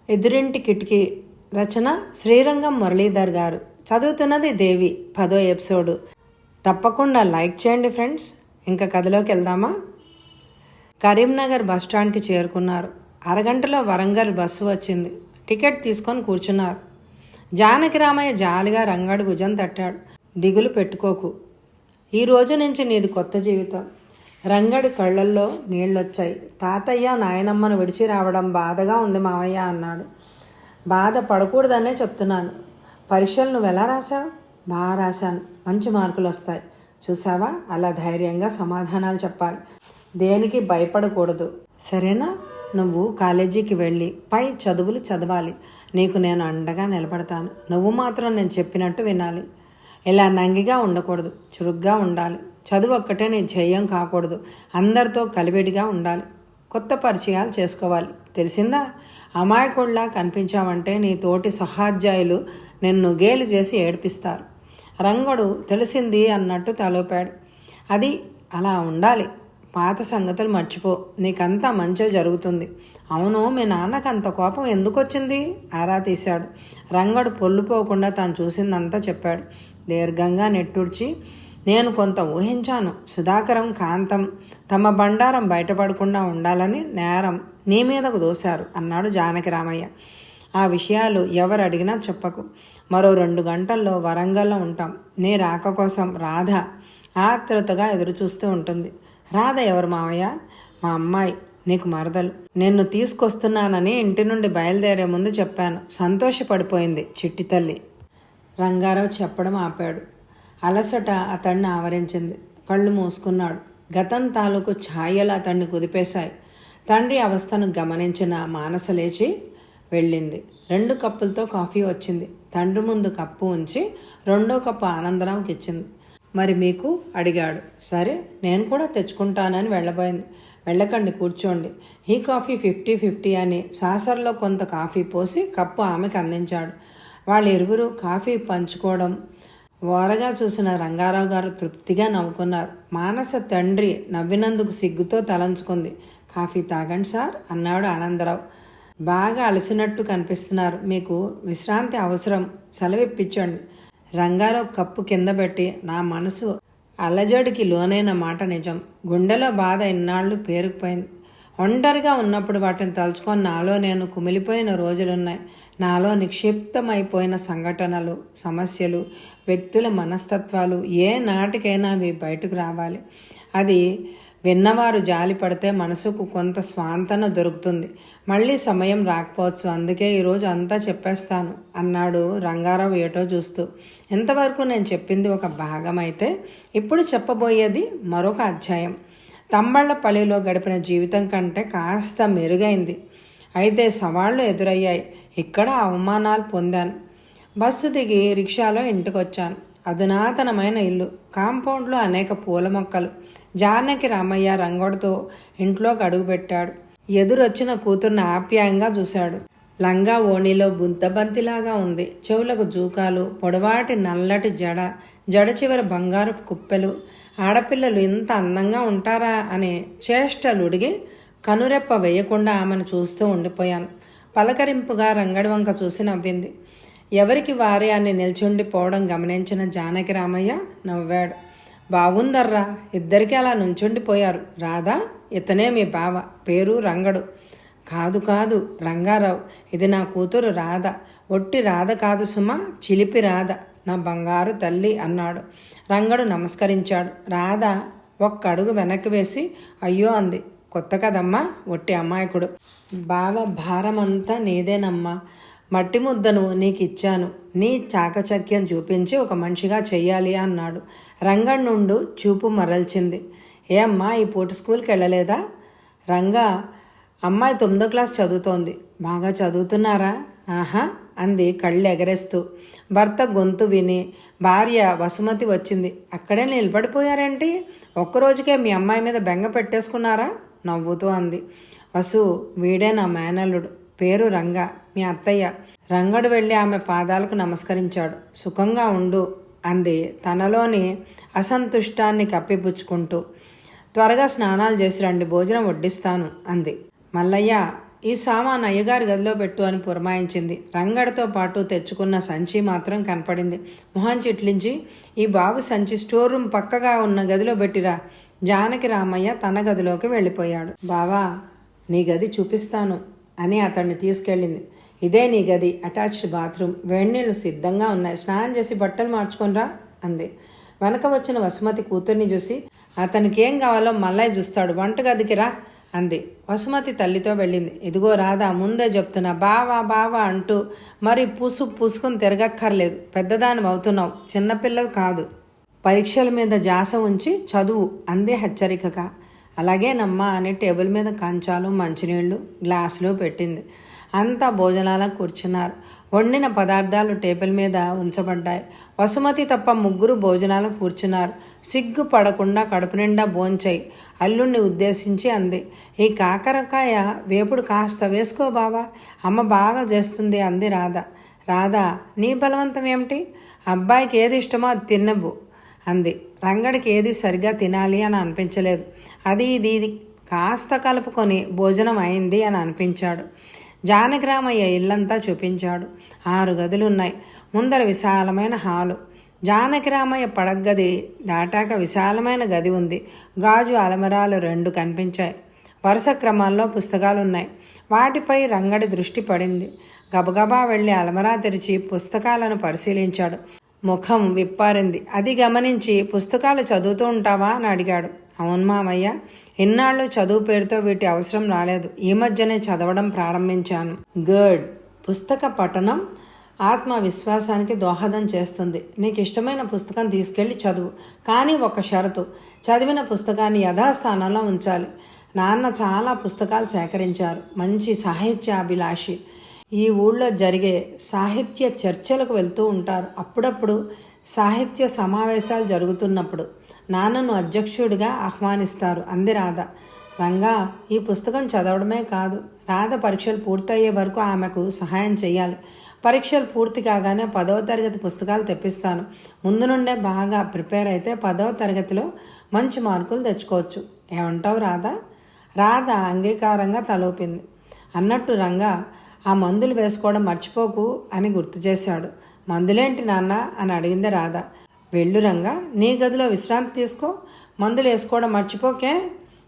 ఎదురింటి కిటికీ. రచన శ్రీరంగం మురళీధర్ గారు. చదువుతున్నది దేవి. 10వ ఎపిసోడు. తప్పకుండా లైక్ చేయండి ఫ్రెండ్స్. ఇంకా కథలోకి వెళ్దామా? కరీంనగర్ బస్టాండ్కి చేరుకున్నారు. అరగంటలో వరంగల్ బస్సు వచ్చింది. టికెట్ తీసుకొని కూర్చున్నారు. జానకిరామయ్య జాలిగా రంగడు భుజం తట్టాడు. దిగులు పెట్టుకోకు, ఈ రోజు నుంచి నీది కొత్త జీవితం. రంగడి కళ్ళల్లో నీళ్ళొచ్చాయి. తాతయ్య నాయనమ్మను విడిచి రావడం బాధగా ఉంది మావయ్య అన్నాడు. బాధ పడకూడదనే చెప్తున్నాను. పరీక్షలు నువ్వు ఎలా రాశావు? బాగా రాశాను, మంచి మార్కులు వస్తాయి. చూసావా, అలా ధైర్యంగా సమాధానాలు చెప్పాలి, దేనికి భయపడకూడదు, సరేనా? నువ్వు కాలేజీకి వెళ్ళి పై చదువులు చదవాలి. నీకు నేను అండగా నిలబడతాను. నువ్వు మాత్రం నేను చెప్పినట్టు వినాలి. ఇలా నంగిగా ఉండకూడదు, చురుగ్గా ఉండాలి. చదువు ఒక్కటే నీ ధ్యేయం కాకూడదు. అందరితో కలివిడిగా ఉండాలి. కొత్త పరిచయాలు చేసుకోవాలి, తెలిసిందా? అమాయకుడిలా కనిపించావంటే నీ తోటి సహాధ్యాయులు నిన్ను గేలు చేసి ఏడిపిస్తారు. రంగడు తెలిసింది అన్నట్టు తలోపాడు. అది అలా ఉండాలి. పాత సంగతులు మర్చిపో, నీకంతా మంచి జరుగుతుంది. అవును, మీ నాన్నకు అంత కోపం ఎందుకు వచ్చింది? ఆరా తీశాడు. రంగడు పొల్లుపోకుండా తాను చూసిందంతా చెప్పాడు. దీర్ఘంగా నెట్టూడ్చి, నేను కొంత ఊహించాను. సుధాకరం, కాంతం తమ బండారం బయటపడకుండా ఉండాలని నేరం నీ మీదకు దోశారు అన్నాడు జానకిరామయ్య. ఆ విషయాలు ఎవరు అడిగినా చెప్పకు. మరో 2 గంటల్లో వరంగల్లో ఉంటాం. నీ రాక కోసం రాధ ఆత్రుతగా ఎదురుచూస్తూ ఉంటుంది. రాధ ఎవరు మావయ్య? మా అమ్మాయి, నీకు మరదలు. నిన్ను తీసుకొస్తున్నానని ఇంటి నుండి బయలుదేరే ముందు చెప్పాను. సంతోషపడిపోయింది చిట్టి తల్లి. రంగారావు చెప్పడం ఆపాడు. అలసట అతన్ని ఆవరించింది. కళ్ళు మూసుకున్నాడు. గతం తాలూకు ఛాయలు అతన్ని కుదిపేశాయి. తండ్రి అవస్థను గమనించిన మానస లేచి వెళ్ళింది. 2 కప్పులతో కాఫీ వచ్చింది. తండ్రి ముందు కప్పు ఉంచి 2వ కప్పు ఆనందరావుకి ఇచ్చింది. మరి మీకు అడిగాడు. సరే, నేను కూడా తెచ్చుకుంటానని వెళ్ళబోయింది. వెళ్ళకండి, కూర్చోండి. ఈ కాఫీ 50-50 అని సాసర్లో కొంత కాఫీ పోసి కప్పు ఆమెకు అందించాడు. వాళ్ళిరువురు కాఫీ పంచుకోవడం ఓరగా చూసిన రంగారావు గారు తృప్తిగా నవ్వుకున్నారు. మానస తండ్రి నవ్వినందుకు సిగ్గుతో తలంచుకుంది. కాఫీ తాగండి సార్ అన్నాడు ఆనందరావు. బాగా అలసినట్టు కనిపిస్తున్నారు, మీకు విశ్రాంతి అవసరం, సెలవిప్పించండి. రంగారావు కప్పు కింద పెట్టి, నా మనసు అలజడికి లోనైన మాట నిజం. గుండెలో బాధ ఇన్నాళ్ళు పేరుకుపోయింది. ఒంటరిగా ఉన్నప్పుడు వాటిని తలుచుకొని నాలో నేను కుమిలిపోయిన రోజులున్నాయి. నాలో నిక్షిప్తమైపోయిన సంఘటనలు, సమస్యలు, వ్యక్తుల మనస్తత్వాలు ఏ నాటికైనా అవి బయటకు రావాలి. అది విన్నవారు జాలి పడితే మనసుకు కొంత స్వాంతన దొరుకుతుంది. మళ్ళీ సమయం రాకపోవచ్చు, అందుకే ఈరోజు అంతా చెప్పేస్తాను అన్నాడు రంగారావు ఏటో చూస్తూ. ఇంతవరకు నేను చెప్పింది ఒక భాగం అయితే ఇప్పుడు చెప్పబోయేది మరొక అధ్యాయం. తంబళ్లపల్లిలో గడిపిన జీవితం కంటే కాస్త మెరుగైంది. అయితే సవాళ్లు ఎదురయ్యాయి. ఇక్కడ అవమానాలు పొందాను. బస్సు దిగి రిక్షాలో ఇంటికొచ్చాను. అధునాతనమైన ఇల్లు, కాంపౌండ్లో అనేక పూల మొక్కలు. జానకిరామయ్య రంగడితో ఇంట్లోకి అడుగుపెట్టాడు. ఎదురొచ్చిన కూతుర్ని ఆప్యాయంగా చూశాడు. లంగా ఓణిలో బుంతబంతిలాగా ఉంది. చెవులకు జూకాలు, పొడవాటి నల్లటి జడ చివర బంగారపు కుప్పెలు. ఆడపిల్లలు ఇంత అందంగా ఉంటారా అనే చేష్టలుడిగి కనురెప్ప వేయకుండా ఆమెను చూస్తూ ఉండిపోయాను. పలకరింపుగా రంగడి వంక చూసి నవ్వింది. ఎవరికి వారే అని నిల్చుండిపోవడం గమనించిన జానకిరామయ్య నవ్వాడు. బాగుందర్రా, ఇద్దరికి అలా నుంచుండిపోయారు. రాధా, ఇతనే మీ బావ, పేరు రంగడు. కాదు కాదు రంగారావు, ఇది నా కూతురు రాధ. ఒట్టి రాధ కాదు సుమా, చిలిపి రాధ, నా బంగారు తల్లి అన్నాడు. రంగడు నమస్కరించాడు. రాధ ఒక్క అడుగు వెనక్కి వేసి అయ్యో అంది. కొత్త కదమ్మా, ఒట్టి అమాయకుడు. బావ భారమంతా నీదేనమ్మా. మట్టి ముద్దను నీకు ఇచ్చాను, నీ చాకచక్యం చూపించి ఒక మనిషిగా చెయ్యాలి అన్నాడు. రంగడి నుండి చూపు మరల్చింది. ఏ అమ్మా, ఈ పూట స్కూల్కి వెళ్ళలేదా? రంగా, అమ్మాయి 9వ క్లాస్ చదువుతోంది. బాగా చదువుతున్నారా? ఆహా అంది కళ్ళు ఎగరేస్తూ. భర్త గొంతు విని భార్య వసుమతి వచ్చింది. అక్కడే నిలబడిపోయారేంటి? ఒక్కరోజుకే మీ అమ్మాయి మీద బెంగ పెట్టేసుకున్నారా? నవ్వుతూ అంది. వసు, వీడే నా మేనల్లుడు, పేరు రంగా, మీ అత్తయ్య. రంగడు వెళ్ళి ఆమె పాదాలకు నమస్కరించాడు. సుఖంగా ఉండు అంది తనలోని అసంతుష్టాన్ని కప్పిపుచ్చుకుంటూ. త్వరగా స్నానాలు చేసి రండి, భోజనం వడ్డిస్తాను అంది. మల్లయ్య, ఈ సామాన్ అయ్యగారి గదిలో పెట్టు అని పురమాయించింది. రంగడితో పాటు తెచ్చుకున్న సంచి మాత్రం కనపడింది. మొహం చిట్లించి, ఈ బాబు సంచి స్టోర్ రూమ్ పక్కగా ఉన్న గదిలో పెట్టిరా. జానకి రామయ్య తన గదిలోకి వెళ్ళిపోయాడు. బావా, నీ గది చూపిస్తాను అని అతన్ని తీసుకెళ్ళింది. ఇదే నీ గది, అటాచ్డ్ బాత్రూమ్, వేడినీళ్ళు సిద్ధంగా ఉన్నాయి, స్నానం చేసి బట్టలు మార్చుకొనిరా అంది. వెనక వచ్చిన వసుమతి కూతుర్ని చూసి, అతనికి ఏం కావాలో మల్లయ్య చూస్తాడు, వంటగదికి రా అంది. వసుమతి తల్లితో వెళ్ళింది. ఇదిగో రాధా, ముందే చెప్తున్నా, బావా బావా అంటూ మరి పూసుకుని తిరగక్కర్లేదు. పెద్దదాని అవుతున్నావు, చిన్నపిల్లవి కాదు. పరీక్షల మీద జాస ఉంచి చదువు అందే హెచ్చరికగా. అలాగేనమ్మా అని టేబుల్ మీద కంచాలు, మంచినీళ్లు, గ్లాసులు పెట్టింది. అంతా భోజనాలకు కూర్చున్నారు. వండిన పదార్థాలు టేబుల్ మీద ఉంచబడ్డాయి. వసుమతి తప్ప ముగ్గురు భోజనాలకు కూర్చున్నారు. సిగ్గు పడకుండా కడుపు నిండా భోంచేయి అల్లుణ్ణి ఉద్దేశించి అంది. ఈ కాకరకాయ వేపుడు కాస్త వేసుకో బావా, అమ్మ బాగా చేస్తుంది అంది రాధ. రాధా, నీ బలవంతం ఏమిటి? అబ్బాయికి ఏది ఇష్టమో అది తిన్నవ్వు అంది. రంగడికి ఏది సరిగ్గా తినాలి అని అనిపించలేదు. అది ఇది కాస్త కలుపుకొని భోజనం అయింది అని అనిపించాడు. జానకిరామయ్య ఇల్లంతా చూపించాడు. 6 గదులున్నాయి. ముందర విశాలమైన హాలు. జానకిరామయ్య పడగ్గది దాటాక విశాలమైన గది ఉంది. గాజు అలమరాలు 2 కనిపించాయి. వరుస క్రమాల్లో పుస్తకాలున్నాయి. వాటిపై రంగడి దృష్టి పడింది. గబగబా వెళ్ళి అలమరా తెరిచి పుస్తకాలను పరిశీలించాడు. ముఖం విప్పారింది. అది గమనించి, పుస్తకాలు చదువుతూ ఉంటావా అని అడిగాడు. అవును మామయ్య, ఇన్నాళ్ళు చదువు పేరుతో వీటి అవసరం రాలేదు. ఈ మధ్యనే చదవడం ప్రారంభించాను. గుడ్. పుస్తక పఠనం ఆత్మవిశ్వాసానికి దోహదం చేస్తుంది. నీకు ఇష్టమైన పుస్తకం తీసుకెళ్ళి చదువు. కానీ ఒక షరతు, చదివిన పుస్తకాన్ని యథాస్థానంలో ఉంచాలి. నాన్న చాలా పుస్తకాలు సేకరించారు. మంచి సాహిత్యాభిలాషి. ఈ ఊళ్ళో జరిగే సాహిత్య చర్చలకు వెళ్తూ ఉంటారు. అప్పుడప్పుడు సాహిత్య సమావేశాలు జరుగుతున్నప్పుడు నాన్నను అధ్యక్షుడిగా ఆహ్వానిస్తారు అంది రాధ. రంగా, ఈ పుస్తకం చదవడమే కాదు, రాధ పరీక్షలు పూర్తయ్యే వరకు ఆమెకు సహాయం చేయాలి. పరీక్షలు పూర్తి కాగానే 10వ తరగతి పుస్తకాలు తెప్పిస్తాను. ముందు నుండే బాగా ప్రిపేర్ అయితే 10వ తరగతిలో మంచి మార్కులు తెచ్చుకోవచ్చు. ఏమంటావు రాధా? రాధ అంగీకారంగా తలూపింది. అన్నట్టు రంగా, ఆ మందులు వేసుకోవడం మర్చిపోకు అని గుర్తు చేశాడు. మందులేంటి నాన్న అని అడిగింది రాధ. వెళ్ళు రంగా, నీ గదిలో విశ్రాంతి తీసుకో, మందులు వేసుకోవడం మర్చిపోకే,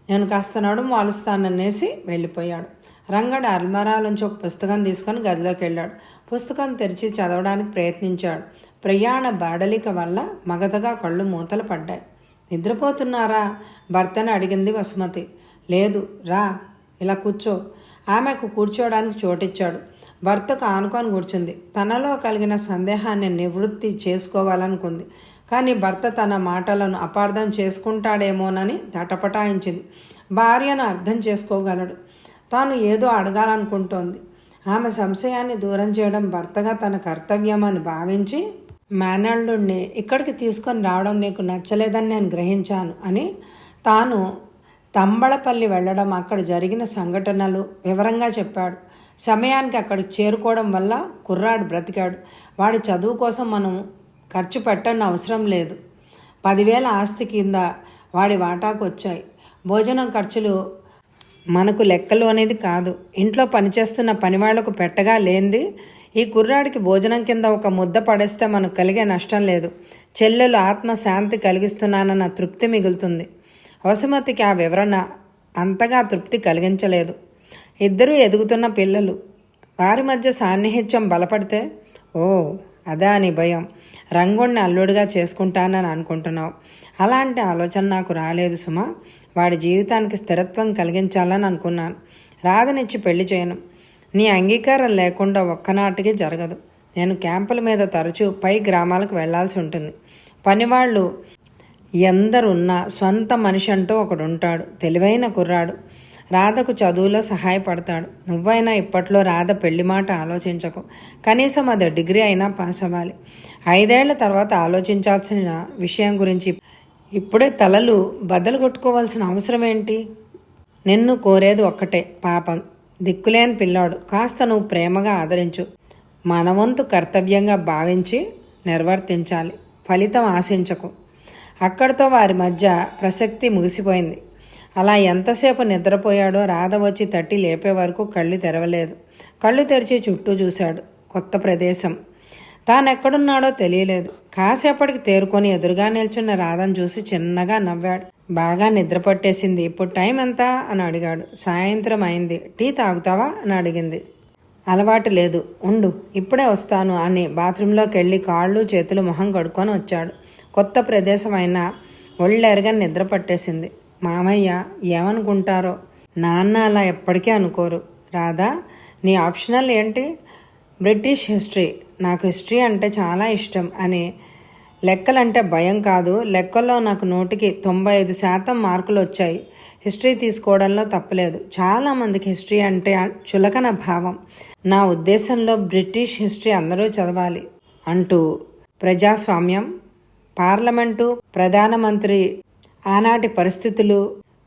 నేను కాస్త నడుము వాలుస్తాననేసి వెళ్ళిపోయాడు. రంగడు అల్మరాలోంచి ఒక పుస్తకం తీసుకొని గదిలోకి వెళ్ళాడు. పుస్తకం తెరిచి చదవడానికి ప్రయత్నించాడు. ప్రయాణ బాడలిక వల్ల మగతగా కళ్ళు మూతలు పడ్డాయి. నిద్రపోతున్నారా భర్తని అడిగింది వసుమతి. లేదు, రా ఇలా కూర్చో. ఆమెకు కూర్చోవడానికి చోటిచ్చాడు. భర్తకు ఆనుకొని కూర్చుంది. తనలో కలిగిన సందేహాన్ని నివృత్తి చేసుకోవాలనుకుంది. కానీ భర్త తన మాటలను అపార్థం చేసుకుంటాడేమోనని తటపటాయించింది. భార్యను అర్థం చేసుకోగలడు. తాను ఏదో అడగాలనుకుంటోంది. ఆమె సంశయాన్ని దూరం చేయడం భర్తగా తన కర్తవ్యం అని భావించి, మేనల్లుణ్ణి ఇక్కడికి తీసుకొని రావడం నీకు నచ్చలేదని నేను గ్రహించాను అని తాను తంబళపల్లి వెళ్ళడం, అక్కడ జరిగిన సంఘటనలు వివరంగా చెప్పాడు. సమయానికి అక్కడికి చేరుకోవడం వల్ల కుర్రాడు బ్రతికాడు. వాడి చదువు కోసం మనం ఖర్చు పెట్టని అవసరం లేదు. 10,000 ఆస్తి కింద వాడి వాటాకు వచ్చాయి. భోజనం ఖర్చులు మనకు లెక్కలు అనేది కాదు. ఇంట్లో పనిచేస్తున్న పనివాళ్లకు పెట్టగా లేనిది ఈ కుర్రాడికి భోజనం కింద ఒక ముద్ద పడేస్తే మనకు కలిగే నష్టం లేదు. చెల్లెలు ఆత్మశాంతి కలిగిస్తున్నానన్న తృప్తి మిగులుతుంది. వసుమతికి ఆ వివరణ అంతగా తృప్తి కలిగించలేదు. ఇద్దరూ ఎదుగుతున్న పిల్లలు. వారి మధ్య సాన్నిహిత్యం బలపడితే, ఓ అదా నీ భయం, రంగుణ్ణి అల్లుడిగా చేసుకుంటానని అనుకుంటున్నావు. అలాంటి ఆలోచన నాకు రాలేదు సుమా. వాడి జీవితానికి స్థిరత్వం కలిగించాలని అనుకున్నాను. రాధనిచ్చి పెళ్లి చేయను. నీ అంగీకారం లేకుండా ఒక్కనాటికి జరగదు. నేను క్యాంపుల మీద తరచూ పై గ్రామాలకు వెళ్లాల్సి ఉంటుంది. పనివాళ్ళు ఎందరున్నా స్వంత మనిషి అంటూ ఒకడుంటాడు. తెలివైన కుర్రాడు. రాధకు చదువులో సహాయపడతాడు. నువ్వైనా ఇప్పట్లో రాధ పెళ్లి మాట ఆలోచించకు. కనీసం అది డిగ్రీ అయినా పాస్ అవ్వాలి. 5 ఏళ్ల తర్వాత ఆలోచించాల్సిన విషయం గురించి ఇప్పుడే తలలు బద్దలు కొట్టుకోవాల్సిన అవసరం ఏంటి? నిన్ను కోరేది ఒక్కటే, పాపం దిక్కులేని పిల్లాడు. కాస్త నువ్వు ప్రేమగా ఆదరించు. మన వంతు కర్తవ్యంగా భావించి నిర్వర్తించాలి. ఫలితం ఆశించకు. అక్కడితో వారి మధ్య ప్రసక్తి ముగిసిపోయింది. అలా ఎంతసేపు నిద్రపోయాడో రాధ వచ్చి తట్టి లేపే వరకు కళ్ళు తెరవలేదు. కళ్ళు తెరిచి చుట్టూ చూశాడు. కొత్త ప్రదేశం. తానెక్కడున్నాడో తెలియలేదు. కాసేపటికి తేరుకొని ఎదురుగా నిల్చున్న రాధను చూసి చిన్నగా నవ్వాడు. బాగా నిద్ర పట్టేసింది. ఇప్పుడు టైం ఎంత అని అడిగాడు. సాయంత్రం అయింది. టీ తాగుతావా అని అడిగింది. అలవాటు లేదు, ఉండు ఇప్పుడే వస్తాను అని బాత్రూంలోకి వెళ్ళి కాళ్ళు చేతులు మొహం కడుక్కొని వచ్చాడు. కొత్త ప్రదేశం అయినా ఒళ్ళెరగని నిద్ర పట్టేసింది. మామయ్య ఏమనుకుంటారో. నాన్న అలా ఎప్పటికీ అనుకోరు. రాధా, నీ ఆప్షనల్ ఏంటి? British history. నాకు హిస్టరీ అంటే చాలా ఇష్టం అని. లెక్కలంటే భయం కాదు. లెక్కల్లో నాకు 100కి 95% మార్కులు వచ్చాయి. హిస్టరీ తీసుకోవడంలో తప్పలేదు. చాలామందికి హిస్టరీ అంటే చులకన భావం. నా ఉద్దేశంలో బ్రిటిష్ హిస్టరీ అందరూ చదవాలి అంటూ ప్రజాస్వామ్యం, పార్లమెంటు, ప్రధానమంత్రి, ఆనాటి పరిస్థితులు,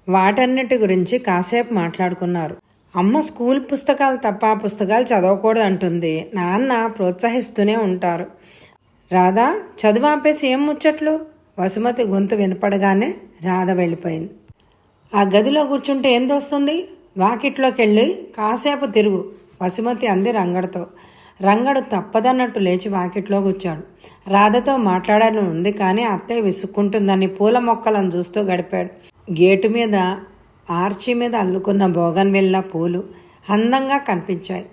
వాటన్నిటి గురించి కాసేపు మాట్లాడుకున్నారు. అమ్మ స్కూల్ పుస్తకాలు తప్ప పుస్తకాలు చదవకూడదు అంటుంది. నాన్న ప్రోత్సహిస్తూనే ఉంటారు. రాధా, చదువు ఆపేసి ఏం ముచ్చట్లు? వసుమతి గొంతు వినపడగానే రాధ వెళ్ళిపోయింది. ఆ గదిలో కూర్చుంటే ఏం తోస్తుంది? వాకిట్లోకి వెళ్ళి కాసేపు తిరుగు వసుమతి అంది రంగడితో. రంగడు తప్పదన్నట్టు లేచి వాకిట్లో కూర్చాడు. రాధతో మాట్లాడాలని ఉంది కానీ అత్తయ్య విసుక్కుంటుందని పూల మొక్కలను చూస్తూ గడిపాడు. గేటు మీద ఆర్చి మీద అల్లుకున్న బోగన్విల్లా పూలు అందంగా కనిపించాయి.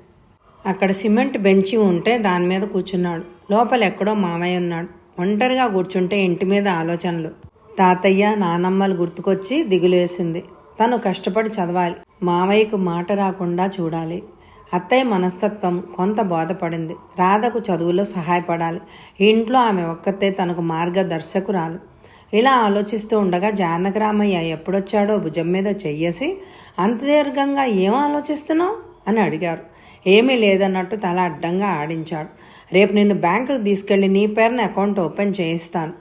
అక్కడ సిమెంట్ బెంచి ఉంటే దాని మీద కూర్చున్నాడు. లోపల ఎక్కడో మామయ్య ఉన్నాడు. ఒంటరిగా కూర్చుంటే ఇంటి మీద ఆలోచనలు. తాతయ్య, నానమ్మలు గుర్తుకొచ్చి దిగులేసింది. తను కష్టపడి చదవాలి. మామయ్యకు మాట రాకుండా చూడాలి. అత్తయ్య మనస్తత్వం కొంత బోధపడింది. రాధకు చదువులో సహాయపడాలి. ఇంట్లో ఆమె ఒక్కతే తనకు మార్గదర్శకురాలు. ఇలా ఆలోచిస్తూ ఉండగా జానకరామయ్య ఎప్పుడొచ్చాడో భుజం మీద చెయ్యేసి, అంత దీర్ఘంగా ఏం ఆలోచిస్తున్నావు అని అడిగారు. ఏమీ లేదన్నట్టు తల అడ్డంగా ఆడించాడు. రేపు నిన్ను బ్యాంకుకు తీసుకెళ్లి నీ పేరున అకౌంట్ ఓపెన్ చేయిస్తాను.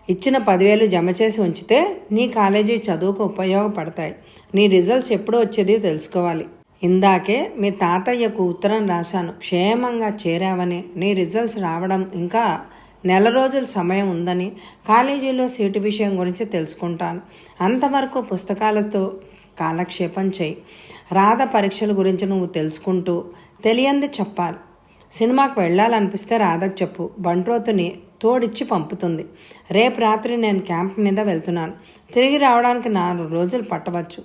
ఇచ్చిన 10,000 జమ చేసి ఉంచితే నీ కాలేజీ చదువుకు ఉపయోగపడతాయి. నీ రిజల్ట్స్ ఎప్పుడు వచ్చేది తెలుసుకోవాలి. ఇందాకే మీ తాతయ్యకు ఉత్తరం రాశాను. క్షేమంగా చేరావని, నీ రిజల్ట్స్ రావడం ఇంకా నెల రోజుల సమయం ఉందని, కాలేజీలో సీటు విషయం గురించి తెలుసుకుంటాను. అంతవరకు పుస్తకాలతో కాలక్షేపం చేయి. రాధ పరీక్షల గురించి నువ్వు తెలుసుకుంటూ తెలియంది చెప్పాలి. సినిమాకు వెళ్ళాలనిపిస్తే రాధకు చెప్పు. బంట్రోతుని తోడిచ్చి పంపుతుంది. రేపు రాత్రి నేను క్యాంప్ మీద వెళ్తున్నాను. తిరిగి రావడానికి 4 రోజులు పట్టవచ్చు.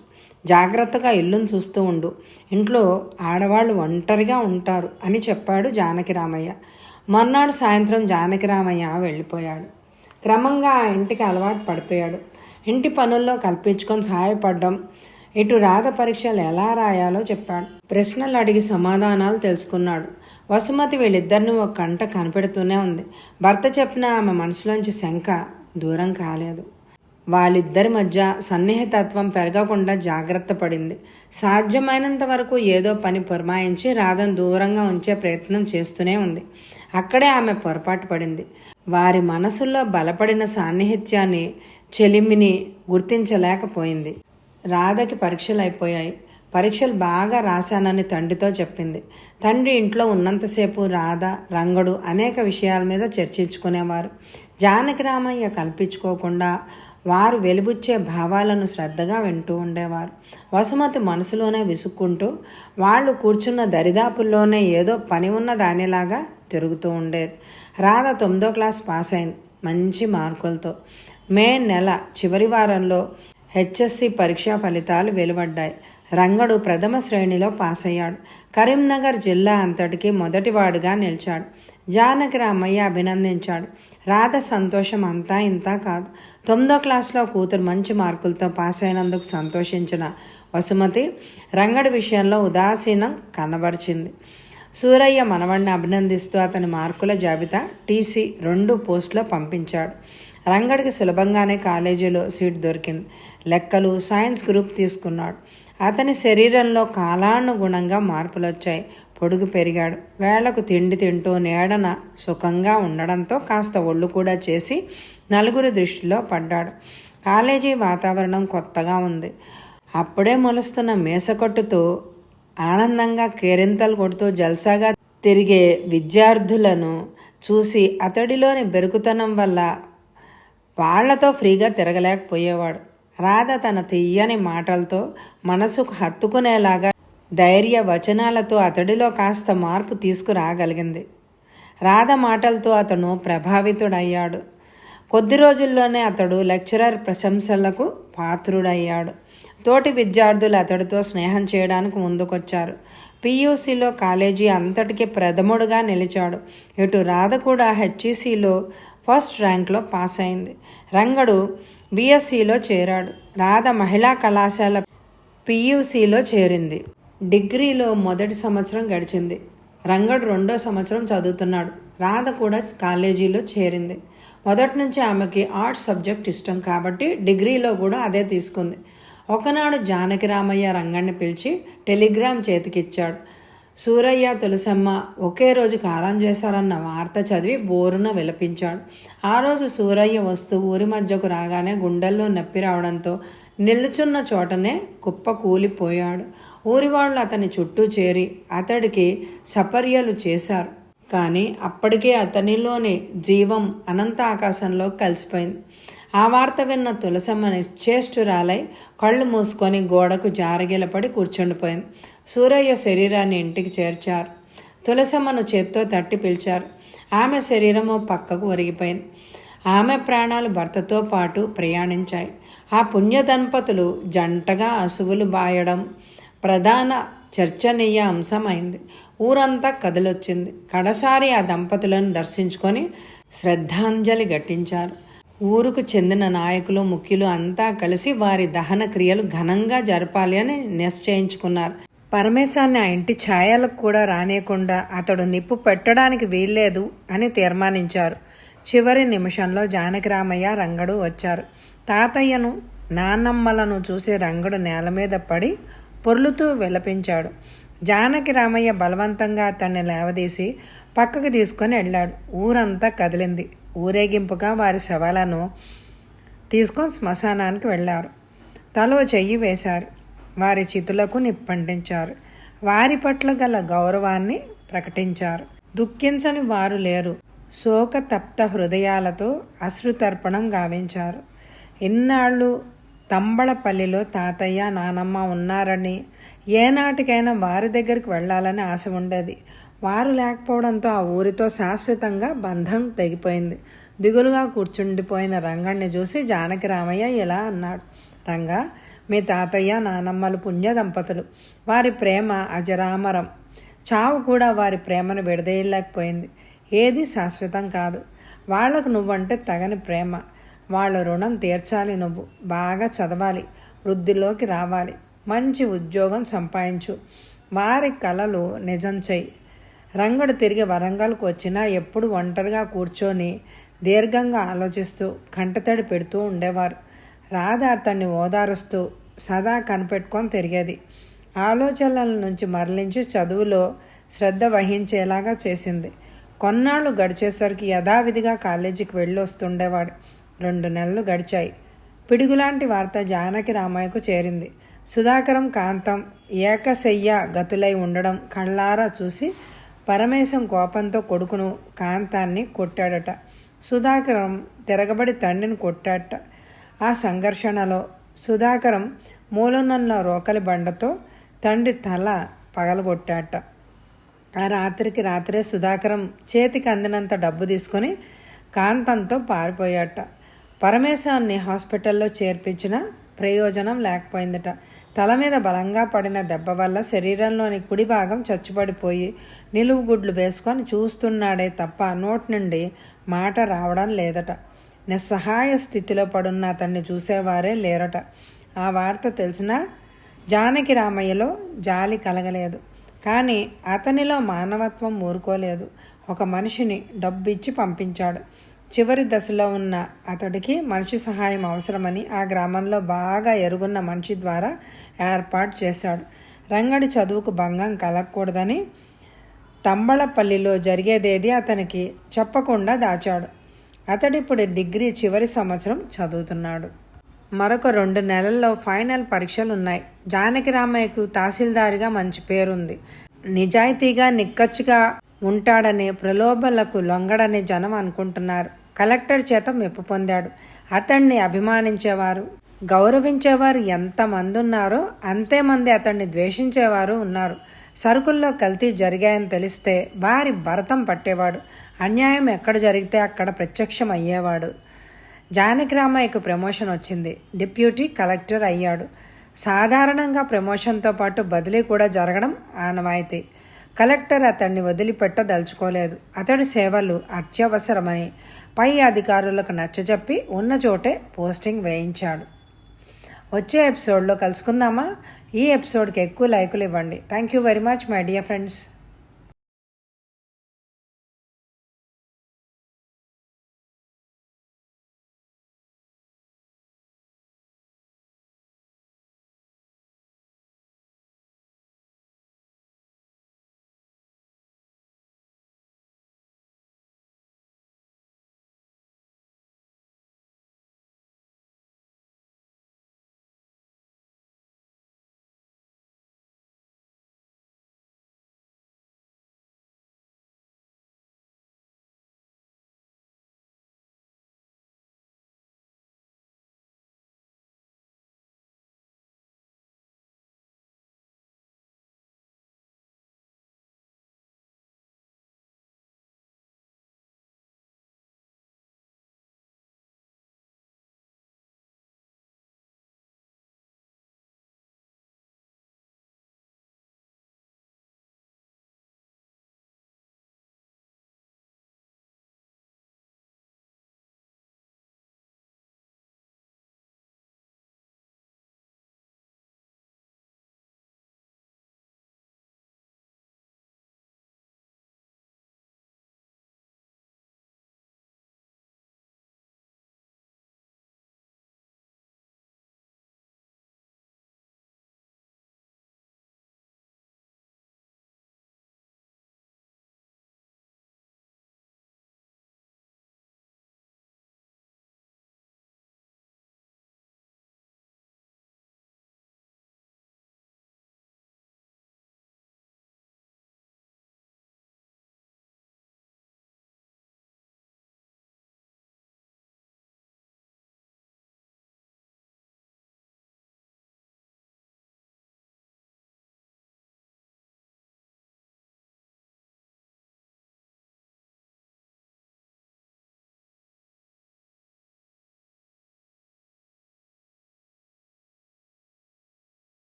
జాగ్రత్తగా ఇల్లును చూస్తూ ఉండు. ఇంట్లో ఆడవాళ్ళు ఒంటరిగా ఉంటారు అని చెప్పాడు జానకిరామయ్య. మర్నాడు సాయంత్రం జానకిరామయ్య వెళ్ళిపోయాడు. క్రమంగా ఆ ఇంటికి అలవాటు పడిపోయాడు. ఇంటి పనుల్లో కల్పించుకొని సహాయపడడం, ఇటు రాధ పరీక్షలు ఎలా రాయాలో చెప్పాడు. ప్రశ్నలు అడిగి సమాధానాలు తెలుసుకున్నాడు. వసుమతి వీళ్ళిద్దరిని ఒక కంట కనిపెడుతూనే ఉంది. భర్త చెప్పిన ఆమె మనసులోంచి శంక దూరం కాలేదు. వాళ్ళిద్దరి మధ్య సన్నిహితత్వం పెరగకుండా జాగ్రత్త పడింది. సాధ్యమైనంత వరకు ఏదో పని పురమాయించి రాధను దూరంగా ఉంచే ప్రయత్నం చేస్తూనే ఉంది. అక్కడే ఆమె పొరపాటు పడింది. వారి మనసుల్లో బలపడిన సాన్నిహిత్యాన్ని, చెలిమిని గుర్తించలేకపోయింది. రాధకి పరీక్షలు అయిపోయాయి. పరీక్షలు బాగా రాశానని తండ్రితో చెప్పింది. తండ్రి ఇంట్లో ఉన్నంతసేపు రాధ, రంగడు అనేక విషయాల మీద చర్చించుకునేవారు. జానకిరామయ్య కల్పించుకోకుండా వారు వెలుబుచ్చే భావాలను శ్రద్ధగా వింటూ ఉండేవారు. వసుమతి మనసులోనే విసుక్కుంటూ వాళ్ళు కూర్చున్న దరిదాపుల్లోనే ఏదో పని ఉన్న దానిలాగా తిరుగుతూ ఉండేది. రాధ 9వ క్లాస్ పాస్ అయింది మంచి మార్కులతో. మే నెల చివరి వారంలో హెచ్ఎస్సి పరీక్షా ఫలితాలు వెలువడ్డాయి. రంగడు ప్రథమ శ్రేణిలో పాస్ అయ్యాడు. కరీంనగర్ జిల్లా అంతటికి మొదటివాడుగా నిలిచాడు. జానకిరామయ్య అభినందించాడు. రాధ సంతోషం అంతా ఇంతా కాదు. 9వ క్లాస్లో కూతురు మంచి మార్కులతో పాస్ అయినందుకు సంతోషించిన వసుమతి రంగడి విషయంలో ఉదాసీనం కనబరిచింది. సూరయ్య మనవణ్ణి అభినందిస్తూ అతని మార్కుల జాబితా, టీసీ 2 పోస్టులో పంపించాడు. రంగడికి సులభంగానే కాలేజీలో సీట్ దొరికింది. లెక్కలు, సైన్స్ గ్రూప్ తీసుకున్నాడు. అతని శరీరంలో కాలానుగుణంగా మార్పులు వచ్చాయి. పొడుగు పెరిగాడు. వేళకు తిండి తింటూ నీడన సుఖంగా ఉండడంతో కాస్త ఒళ్ళు కూడా చేసి నలుగురి దృష్టిలో పడ్డాడు. కాలేజీ వాతావరణం కొత్తగా ఉంది. అప్పుడే మొలుస్తున్న మేసకొట్టుతో ఆనందంగా కేరింతలు కొడుతూ జల్సాగా తిరిగే విద్యార్థులను చూసి అతడిలోని బెరుకుతనం వల్ల వాళ్లతో ఫ్రీగా తిరగలేకపోయేవాడు. రాధ తన తీయని మాటలతో మనసుకు హత్తుకునేలాగా ధైర్య వచనాలతో అతడిలో కాస్త మార్పు తీసుకురాగలిగింది. రాధ మాటలతో అతను ప్రభావితుడయ్యాడు. కొద్ది రోజుల్లోనే అతడు లెక్చరర్ ప్రశంసలకు పాత్రుడయ్యాడు. తోటి విద్యార్థులు అతడితో స్నేహం చేయడానికి ముందుకొచ్చారు. పియూసీలో కాలేజీ అంతటికీ ప్రథముడుగా నిలిచాడు. ఇటు రాధ కూడా హెచ్ఈసీలో ఫస్ట్ ర్యాంక్లో పాస్ అయింది. రంగడు బీఎస్సీలో చేరాడు. రాధ మహిళా కళాశాల పియూసీలో చేరింది. డిగ్రీలో మొదటి సంవత్సరం గడిచింది. రంగడు 2వ సంవత్సరం చదువుతున్నాడు. రాధ కూడా కాలేజీలో చేరింది. మొదటి నుంచి ఆమెకి ఆర్ట్స్ సబ్జెక్ట్ ఇష్టం కాబట్టి డిగ్రీలో కూడా అదే తీసుకుంది. ఒకనాడు జానకిరామయ్య రంగణ్ణి పిలిచి టెలిగ్రామ్ చేతికిచ్చాడు. సూరయ్య తులసమ్మ ఒకే రోజు కాలం చేశారన్న వార్త చదివి బోరున విలపించాడు. ఆ రోజు సూరయ్య వస్తూ ఊరి మధ్యకు రాగానే గుండెల్లో నొప్పి రావడంతో నిల్చున్న చోటనే కుప్ప కూలిపోయాడు. ఊరివాళ్ళు అతని చుట్టూ చేరి అతడికి సపర్యలు చేశారు. కానీ అప్పటికే అతనిలోని జీవం అనంత ఆకాశంలో కలిసిపోయింది. ఆ వార్త విన్న తులసమ్మ నిశ్చేష్టురాలై కళ్ళు మూసుకొని గోడకు జారగిలపడి కూర్చుండిపోయింది. సూరయ్య శరీరాన్ని ఇంటికి చేర్చారు. తులసమ్మను చేత్తో తట్టి పిలిచారు. ఆమె శరీరము పక్కకు ఒరిగిపోయింది. ఆమె ప్రాణాలు భర్తతో పాటు ప్రయాణించాయి. ఆ పుణ్య దంపతులు జంటగా అసువులు బాయడం ప్రధాన చర్చనీయ అంశమైంది. ఊరంతా కదిలొచ్చింది. కడసారి ఆ దంపతులను దర్శించుకొని శ్రద్ధాంజలి ఘటించారు. ఊరుకు చెందిన నాయకులు ముఖ్యులు అంతా కలిసి వారి దహన క్రియలు ఘనంగా జరపాలి అని నిశ్చయించుకున్నారు. పరమేశాన్ని ఆ ఇంటి ఛాయలకు కూడా రానియకుండా అతడు నిప్పు పెట్టడానికి వీల్లేదు అని తీర్మానించారు. చివరి నిమిషంలో జానకిరామయ్య రంగడు వచ్చారు. తాతయ్యను నాన్నమ్మలను చూసి రంగడు నేల మీద పడి పొర్లుతూ విలపించాడు. జానకిరామయ్య బలవంతంగా అతన్ని లేవదీసి పక్కకు తీసుకొని వెళ్ళాడు. ఊరంతా కదిలింది. ఊరేగింపుగా వారి శవాలను తీసుకొని శ్మశానానికి వెళ్ళారు. తలో చెయ్యి వేశారు. వారి చితులకు నిప్పంటించారు. వారి పట్ల గల గౌరవాన్ని ప్రకటించారు. దుఃఖించని వారు లేరు. శోకతప్త హృదయాలతో అశ్రుతర్పణం గావించారు. ఇన్నాళ్ళు తంబళపల్లిలో తాతయ్య నానమ్మ ఉన్నారని, ఏనాటికైనా వారి దగ్గరికి వెళ్ళాలని ఆశ ఉండేది. వారు లేకపోవడంతో ఆ ఊరితో శాశ్వతంగా బంధం తెగిపోయింది. దిగులుగా కూర్చుండిపోయిన రంగణ్ణి చూసి జానకిరామయ్య ఇలా అన్నాడు. రంగా, మీ తాతయ్య నానమ్మలు పుణ్య దంపతులు. వారి ప్రేమ అజరామరం. చావు కూడా వారి ప్రేమను విడదీయలేకపోయింది. ఏది శాశ్వతం కాదు. వాళ్లకు నువ్వంటే తగని ప్రేమ. వాళ్ళ రుణం తీర్చాలి. నువ్వు బాగా చదవాలి, వృద్ధిలోకి రావాలి, మంచి ఉద్యోగం సంపాదించు, వారి కలలు నిజం చెయ్యి. రంగడు తిరిగి వరంగల్కు వచ్చినా ఎప్పుడు ఒంటరిగా కూర్చొని దీర్ఘంగా ఆలోచిస్తూ కంటతడి పెడుతూ ఉండేవారు. రాధ అతన్ని ఓదారుస్తూ సదా కనిపెట్టుకొని తిరిగేది. ఆలోచనల నుంచి మరలించి చదువులో శ్రద్ధ వహించేలాగా చేసింది. కొన్నాళ్ళు గడిచేసరికి యథావిధిగా కాలేజీకి వెళ్ళి వస్తుండేవాడు. 2 నెలలు గడిచాయి. పిడుగులాంటి వార్త జానకిరామయ్యకు చేరింది. సుధాకరం కాంతం ఏకశయ్య గతులై ఉండడం కళ్ళారా చూసి పరమేశం కోపంతో కొడుకును కాంతాన్ని కొట్టాడట. సుధాకరం తిరగబడి తండ్రిని కొట్టాడట. ఆ సంఘర్షణలో సుధాకరం మూలనున్న రోకలి బండతో తండ్రి తల పగలగొట్టాడట. ఆ రాత్రికి రాత్రే సుధాకరం చేతికి అందినంత డబ్బు తీసుకొని కాంతంతో పారిపోయాట. పరమేశాన్ని హాస్పిటల్లో చేర్పించిన ప్రయోజనం లేకపోయిందట. తల మీద బలంగా పడిన దెబ్బ వల్ల శరీరంలోని కుడి భాగం చచ్చుపడిపోయి నిలువుగుడ్లు వేసుకొని చూస్తున్నాడే తప్ప నోటి నుండి మాట రావడం లేదట. నిస్సహాయ స్థితిలో పడున్న అతన్ని చూసేవారే లేరట. ఆ వార్త తెలిసినా జానకిరామయ్యలో జాలి కలగలేదు. కానీ అతనిలో మానవత్వం ఊరుకోలేదు. ఒక మనిషిని డబ్బిచ్చి పంపించాడు. చివరి దశలో ఉన్న అతడికి మనిషి సహాయం అవసరమని ఆ గ్రామంలో బాగా ఎరుగున్న మనిషి ద్వారా ఏర్పాటు చేశాడు. రంగడి చదువుకు భంగం కలగకూడదని తంబళపల్లిలో జరిగేదేది అతనికి చెప్పకుండా దాచాడు. అతడిప్పుడు డిగ్రీ చివరి సంవత్సరం చదువుతున్నాడు. మరొక 2 నెలల్లో ఫైనల్ పరీక్షలు ఉన్నాయి. జానకిరామయ్యకు తహసీల్దారిగా మంచి పేరుంది. నిజాయితీగా నిక్కచ్చిగా ఉంటాడని, ప్రలోభలకు లొంగడని జనం అనుకుంటున్నారు. కలెక్టర్ చేత మెప్పు పొందాడు. అతన్ని అభిమానించేవారు గౌరవించేవారు ఎంతమంది ఉన్నారో అంతేమంది అతన్ని ద్వేషించేవారు ఉన్నారు. సరుకుల్లో కల్తీ జరిగాయని తెలిస్తే భారీ భరతం పట్టేవాడు. అన్యాయం ఎక్కడ జరిగితే అక్కడ ప్రత్యక్షం అయ్యేవాడు. జానకిరామయ్యకు ప్రమోషన్ వచ్చింది. డిప్యూటీ కలెక్టర్ అయ్యాడు. సాధారణంగా ప్రమోషన్తో పాటు బదిలీ కూడా జరగడం ఆనవాయితీ. కలెక్టర్ అతన్ని వదిలిపెట్టదలుచుకోలేదు. అతడి సేవలు అత్యవసరమని పై అధికారులకు నచ్చజెప్పి ఉన్న చోటే పోస్టింగ్ వేయించాడు. వచ్చే ఎపిసోడ్లో కలుసుకుందామా? ఈ ఎపిసోడ్కి ఎక్కువ లైకులు ఇవ్వండి. Thank you very much my dear friends.